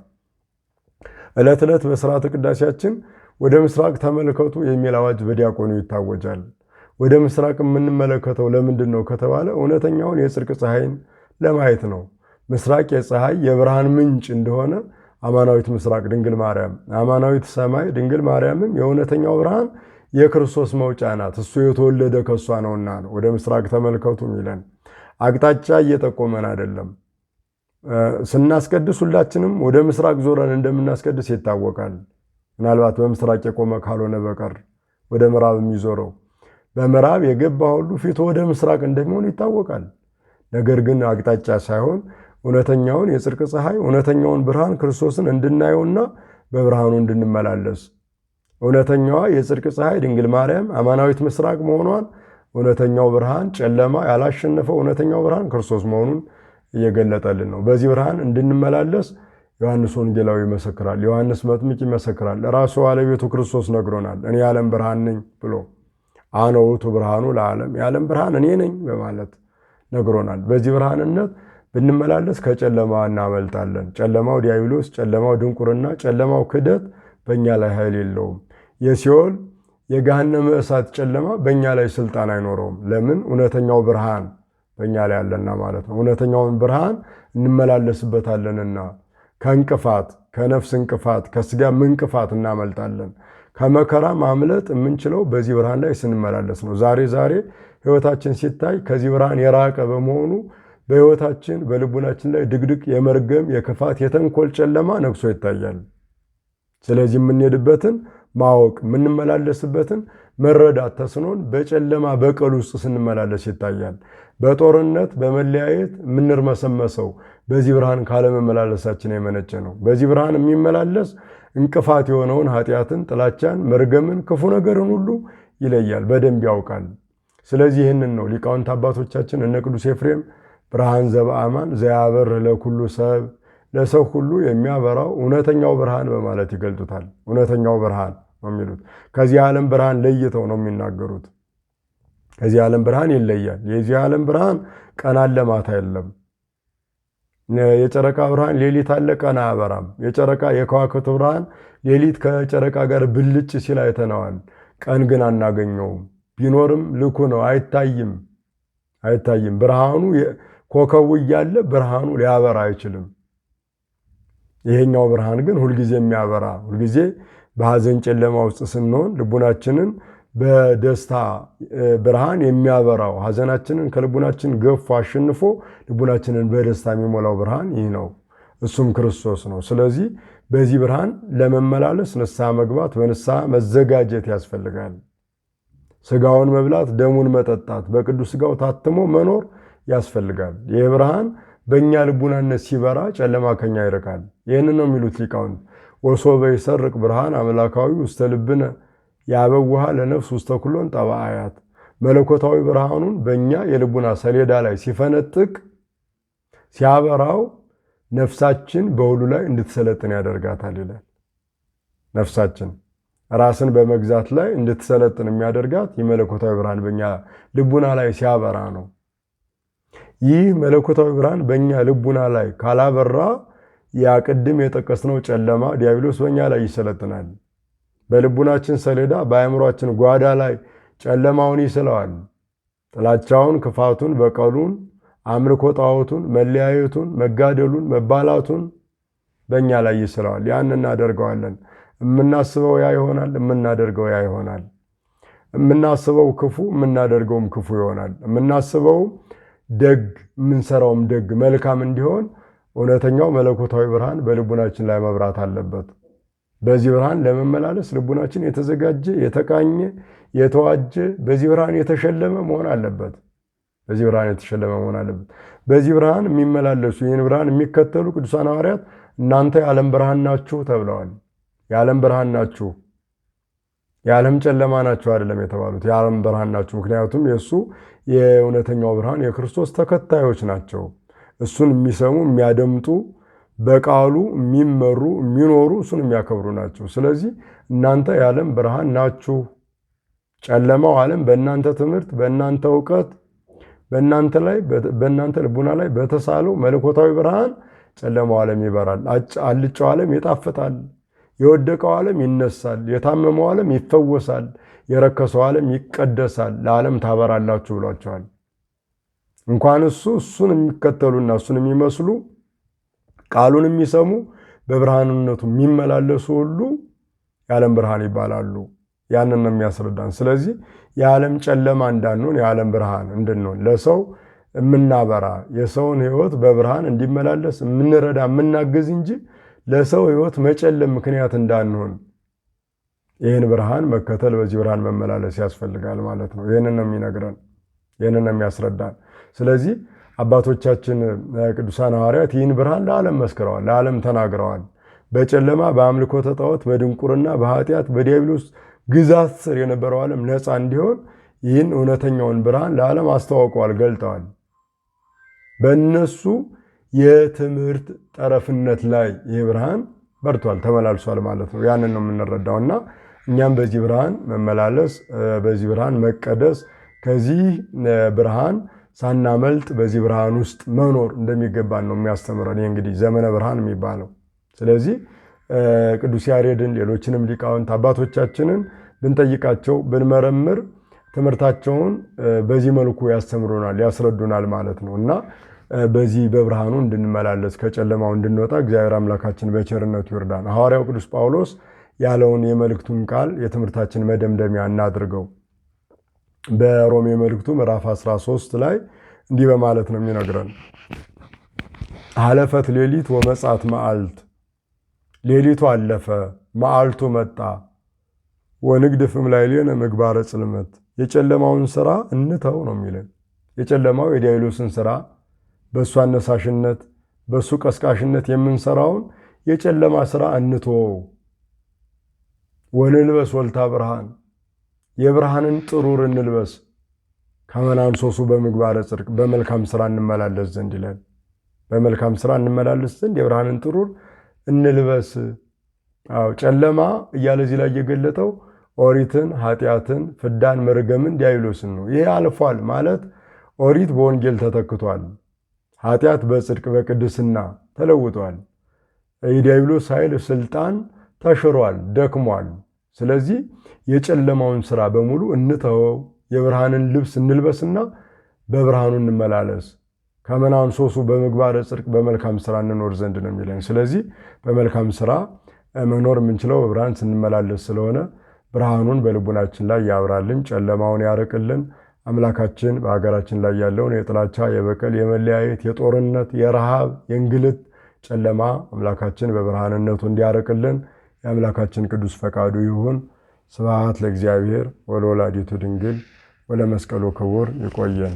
ዕለት ዕለት በሥርዓተ ቅዳሴያችን ወደ ምስራቅ ተመልከቱ የሚል አዋጅ በዲያቆኑ ይታወጃል። ወደ ምስራቅ የምንመለከተው ለምንድን ነው ከተባለ እውነተኛውን የጽድቅ ፀሐይን ለማየት ነው። ምስራቅ የፀሐይ የብርሃን ምንጭ እንደሆነ አማናዊት ምስራቅ ድንግል ማርያም፣ አማናዊት ሰማይ ድንግል ማርያምም የእውነተኛው ብርሃን የክርስቶስ መውጫ ናት። እሱ የተወለደ ከሷ ነውና ነው ወደ ምስራቅ ተመልከቱ የሚለን። አቅጣጫ እየጠቆመን አይደለም። ስናስቀድስ ሁላችንም ወደ ምስራቅ ዞረን እንደምናስቀድስ ይታወቃል። ምናልባት በምስራቅ የቆመ ካልሆነ በቀር ወደ ምዕራብ የሚዞረው በምዕራብ የገባ ሁሉ ፊቱ ወደ ምስራቅ እንደሚሆን ይታወቃል። ነገር ግን አቅጣጫ ሳይሆን እውነተኛውን የጽድቅ ፀሐይ እውነተኛውን ብርሃን ክርስቶስን እንድናየውና በብርሃኑ እንድንመላለስ እውነተኛዋ የጽድቅ ፀሐይ ድንግል ማርያም አማናዊት ምስራቅ መሆኗን እውነተኛው ብርሃን ጨለማ ያላሸነፈው እውነተኛው ብርሃን ክርስቶስ መሆኑን እየገለጠልን ነው። በዚህ ብርሃን እንድንመላለስ ዮሐንስ ወንጌላዊ ይመሰክራል። ዮሐንስ መጥምቅ ይመሰክራል። ራሱ ባለቤቱ ክርስቶስ ነግሮናል። እኔ የዓለም ብርሃን ነኝ ብሎ አነ ውእቱ ብርሃኑ ለዓለም የዓለም ብርሃን እኔ ነኝ በማለት ነግሮናል። በዚህ ብርሃንነት ብንመላለስ ከጨለማ እናመልጣለን። ጨለማው ዲያብሎስ፣ ጨለማው ድንቁርና፣ ጨለማው ክደት በእኛ ላይ ኃይል የለውም። የሲኦል የገሃነመ እሳት ጨለማ በእኛ ላይ ስልጣን አይኖረውም። ለምን? እውነተኛው ብርሃን በእኛ ላይ ያለና ማለት ነው። እውነተኛውን ብርሃን እንመላለስበታለንና ከእንቅፋት ከነፍስ እንቅፋት ከስጋም እንቅፋት እናመልጣለን። ከመከራ ማምለጥ የምንችለው በዚህ ብርሃን ላይ ስንመላለስ ነው። ዛሬ ሕይወታችን ሲታይ ከዚህ ብርሃን የራቀ በመሆኑ በሕይወታችን በልቡናችን ላይ ድቅድቅ የመርገም የክፋት የተንኮል ጨለማ ነግሶ ይታያል። ስለዚህ የምንሄድበትን ማወቅ የምንመላለስበትን መረዳት ተስኖን በጨለማ በቀል ውስጥ ስንመላለስ ይታያል። በጦርነት በመለያየት የምንርመሰመሰው በዚህ ብርሃን ካለመመላለሳችን የመነጨ ነው። በዚህ ብርሃን የሚመላለስ እንቅፋት የሆነውን ኃጢአትን፣ ጥላቻን፣ መርገምን፣ ክፉ ነገርን ሁሉ ይለያል፣ በደንብ ያውቃል። ስለዚህ ይህንን ነው ሊቃውንት አባቶቻችን እነ ቅዱስ ኤፍሬም ብርሃን ዘበአማን ዘያበር ለኩሉ ሰብ ለሰው ሁሉ የሚያበራው እውነተኛው ብርሃን በማለት ይገልጡታል። እውነተኛው ብርሃን ነው የሚሉት። ከዚህ ዓለም ብርሃን ለይተው ነው የሚናገሩት። ከዚህ ዓለም ብርሃን ይለያል። የዚህ ዓለም ብርሃን ቀን አለ ማታ የለም። የጨረቃ ብርሃን ሌሊት አለ ቀን አያበራም። የከዋክብት ብርሃን ሌሊት ከጨረቃ ጋር ብልጭ ሲል አይተነዋል። ቀን ግን አናገኘውም። ቢኖርም ልኩ ነው፣ አይታይም። ብርሃኑ ኮከቡ እያለ ብርሃኑ ሊያበራ አይችልም። ይሄኛው ብርሃን ግን ሁልጊዜ የሚያበራ፣ ሁልጊዜ በሐዘን ጨለማ ውስጥ ስንሆን ልቡናችንን በደስታ ብርሃን የሚያበራው፣ ሐዘናችንን ከልቡናችን ገፎ አሸንፎ ልቡናችንን በደስታ የሚሞላው ብርሃን ይህ ነው። እሱም ክርስቶስ ነው። ስለዚህ በዚህ ብርሃን ለመመላለስ ንስሐ መግባት፣ በንስሐ መዘጋጀት ያስፈልጋል። ስጋውን መብላት፣ ደሙን መጠጣት፣ በቅዱስ ስጋው ታትሞ መኖር ያስፈልጋል። ይህ ብርሃን በእኛ ልቡናነት ሲበራ ጨለማ ከኛ ይርቃል። ይህንን ነው የሚሉት ሊቃውንት። ወሶበ ይሰርቅ ብርሃን አምላካዊ ውስተ ልብነ ያበውሃ ለነፍስ ውስተ ኩሎን ጠባአያት። መለኮታዊ ብርሃኑን በእኛ የልቡና ሰሌዳ ላይ ሲፈነጥቅ ሲያበራው ነፍሳችን በሁሉ ላይ እንድትሰለጥን ያደርጋታል ይላል። ነፍሳችን ራስን በመግዛት ላይ እንድትሰለጥን የሚያደርጋት የመለኮታዊ ብርሃን በእኛ ልቡና ላይ ሲያበራ ነው። ይህ መለኮታዊ ብርሃን በእኛ ልቡና ላይ ካላበራ ያ ቅድም የጠቀስነው ጨለማ ዲያብሎስ በእኛ ላይ ይሰለጥናል። በልቡናችን ሰሌዳ በአእምሯችን ጓዳ ላይ ጨለማውን ይስለዋል። ጥላቻውን፣ ክፋቱን፣ በቀሉን፣ አምልኮ ጣዖቱን፣ መለያየቱን፣ መጋደሉን፣ መባላቱን በእኛ ላይ ይስለዋል። ያን እናደርገዋለን። የምናስበው ያ ይሆናል፣ የምናደርገው ያ ይሆናል። የምናስበው ክፉ፣ የምናደርገውም ክፉ ይሆናል። የምናስበው ደግ፣ የምንሰራውም ደግ መልካም እንዲሆን እውነተኛው መለኮታዊ ብርሃን በልቡናችን ላይ መብራት አለበት። በዚህ ብርሃን ለመመላለስ ልቡናችን የተዘጋጀ፣ የተቃኘ፣ የተዋጀ፣ በዚህ ብርሃን የተሸለመ መሆን አለበት። በዚህ ብርሃን የሚመላለሱ ይህን ብርሃን የሚከተሉ ቅዱሳን ሐዋርያት እናንተ የዓለም ብርሃን ናችሁ ተብለዋል። የዓለም ብርሃን ናችሁ፣ የዓለም ጨለማ ናችሁ አይደለም የተባሉት፣ የዓለም ብርሃን ናችሁ። ምክንያቱም የእሱ የእውነተኛው ብርሃን የክርስቶስ ተከታዮች ናቸው። እሱን የሚሰሙ የሚያደምጡ፣ በቃሉ የሚመሩ የሚኖሩ፣ እሱን የሚያከብሩ ናቸው። ስለዚህ እናንተ የዓለም ብርሃን ናችሁ። ጨለማው ዓለም በእናንተ ትምህርት፣ በእናንተ እውቀት፣ በእናንተ ልቡና ላይ በተሳለው መለኮታዊ ብርሃን ጨለማው ዓለም ይበራል። አልጫው ዓለም ይጣፍጣል። የወደቀው ዓለም ይነሳል። የታመመው ዓለም ይፈወሳል። የረከሰው ዓለም ይቀደሳል። ለዓለም ታበራላችሁ ብሏቸዋል። እንኳን እሱን የሚከተሉና እሱን የሚመስሉ ቃሉን የሚሰሙ በብርሃንነቱ የሚመላለሱ ሁሉ የዓለም ብርሃን ይባላሉ። ያንን ነው የሚያስረዳን። ስለዚህ የዓለም ጨለማ እንዳንሆን የዓለም ብርሃን እንድንሆን ለሰው የምናበራ የሰውን ሕይወት በብርሃን እንዲመላለስ የምንረዳ የምናግዝ እንጂ ለሰው ሕይወት መጨለም ምክንያት እንዳንሆን ይህን ብርሃን መከተል በዚህ ብርሃን መመላለስ ያስፈልጋል ማለት ነው። ይህንን ነው የሚነግረን፣ ይህንን ነው የሚያስረዳን። ስለዚህ አባቶቻችን ቅዱሳን ሐዋርያት ይህን ብርሃን ለዓለም መስክረዋል፣ ለዓለም ተናግረዋል። በጨለማ በአምልኮተ ጣዖት በድንቁርና በኃጢአት በዲያብሎስ ግዛት ስር የነበረው ዓለም ነፃ እንዲሆን ይህን እውነተኛውን ብርሃን ለዓለም አስተዋውቀዋል፣ ገልጠዋል። በእነሱ የትምህርት ጠረፍነት ላይ ይህ ብርሃን በርቷል፣ ተመላልሷል ማለት ነው። ያንን ነው የምንረዳውና እኛም በዚህ ብርሃን መመላለስ፣ በዚህ ብርሃን መቀደስ፣ ከዚህ ብርሃን ሳናመልጥ በዚህ ብርሃን ውስጥ መኖር እንደሚገባን ነው የሚያስተምረን። ይህ እንግዲህ ዘመነ ብርሃን የሚባለው። ስለዚህ ቅዱስ ያሬድን ሌሎችንም ሊቃውንት አባቶቻችንን ብንጠይቃቸው ብንመረምር ትምህርታቸውን በዚህ መልኩ ያስተምሩናል፣ ያስረዱናል ማለት ነው እና በዚህ በብርሃኑ እንድንመላለስ ከጨለማው እንድንወጣ እግዚአብሔር አምላካችን በቸርነቱ ይርዳን። ሐዋርያው ቅዱስ ጳውሎስ ያለውን የመልእክቱን ቃል የትምህርታችን መደምደሚያ እናድርገው። በሮሜ መልእክቱ ምዕራፍ 13 ላይ እንዲህ በማለት ነው የሚነግረን። ሀለፈት ሌሊት ወመጻት መዓልት፣ ሌሊቱ አለፈ መዓልቱ መጣ። ወንግድፍም ላዕሌነ ምግባረ ጽልመት፣ የጨለማውን ሥራ እንተው ነው የሚለን። የጨለማው የዲያብሎስን ሥራ በእሱ አነሳሽነት በእሱ ቀስቃሽነት የምንሰራውን የጨለማ ሥራ እንተው። ወንልበስ ወልታ ብርሃን፣ የብርሃንን ጥሩር እንልበስ። ከመናንሶሱ በምግባረ ጽድቅ፣ በመልካም ሥራ እንመላለስ ዘንድ ይላል። በመልካም ሥራ እንመላለስ ዘንድ የብርሃንን ጥሩር እንልበስ። ጨለማ እያለ እዚህ ላይ የገለጠው ኦሪትን፣ ኃጢአትን፣ ፍዳን፣ መርገምን፣ ዲያብሎስን ነው። ይሄ አልፏል ማለት ኦሪት በወንጌል ተተክቷል። ኃጢአት በጽድቅ በቅድስና ተለውጧል። የዲያብሎስ ኃይል ስልጣን ተሽሯል፣ ደክሟል። ስለዚህ የጨለማውን ሥራ በሙሉ እንተወው፣ የብርሃንን ልብስ እንልበስና በብርሃኑ እንመላለስ። ከመናን ሶሱ በምግባረ ጽድቅ በመልካም ሥራ እንኖር ዘንድ ነው የሚለን። ስለዚህ በመልካም ሥራ መኖር የምንችለው በብርሃን ስንመላለስ ስለሆነ ብርሃኑን በልቡናችን ላይ ያብራልን፣ ጨለማውን ያርቅልን። አምላካችን በሀገራችን ላይ ያለውን የጥላቻ፣ የበቀል፣ የመለያየት፣ የጦርነት፣ የረሃብ፣ የእንግልት ጨለማ አምላካችን በብርሃንነቱ እንዲያርቅልን የአምላካችን ቅዱስ ፈቃዱ ይሁን። ስብሐት ለእግዚአብሔር ወለወላዲቱ ድንግል ወለመስቀሉ ክቡር። ይቆየን።